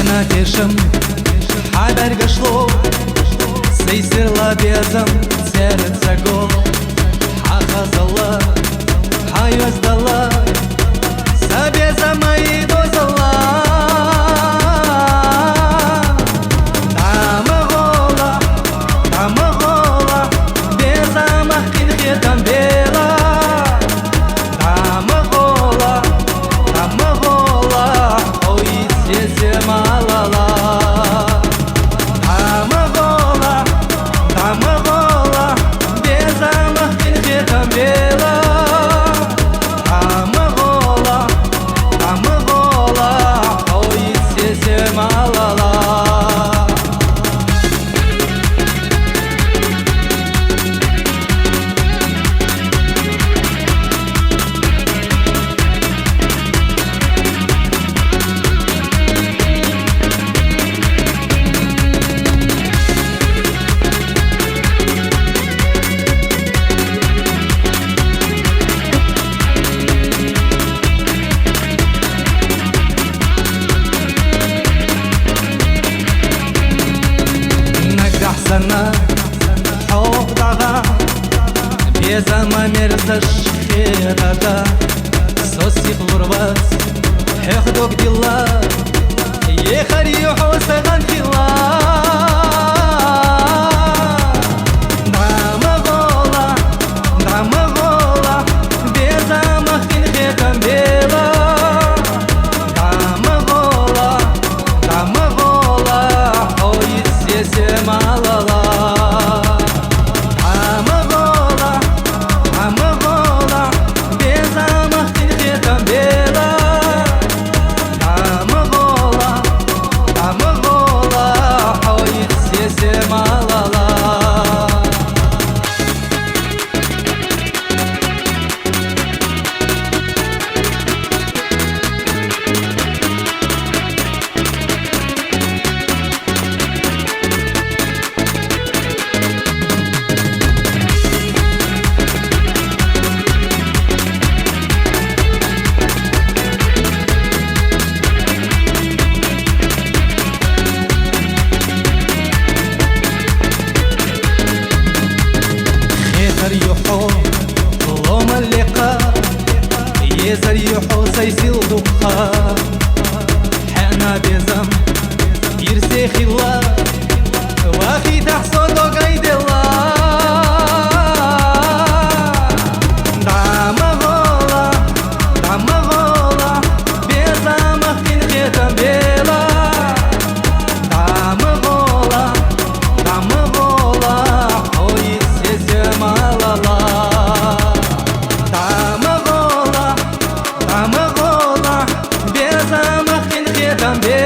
Напишем haberga szło Seysirla bezim serca gol Haqazallar, hayvazdallar Sabeza moи dozallar Damag'ola, bezama qilxidan bela Damag'ola, oy sesim alala Damag'ola, bezama qilxidan bela Damag'ola, oy sesim alala Sana حب دغا بيزما مرزش خيردا سوسي غربت حقدك دلا يخري حوسغن خلا Damag'ola, bezama qilxidan bela Damag'ola, oy sesim alala Damag'ola, bezama qilxidan bela Damag'ola, oy sesim alala يحو ظلم اللقاء يزر يحو سيسيل دقا حنا بزم يرسي خلا واخي تحصل قيد الله Damag'ola, bezama qilxidan bela Damag'ola, oy sesim alala Damag'ola, bezama qilxidan bela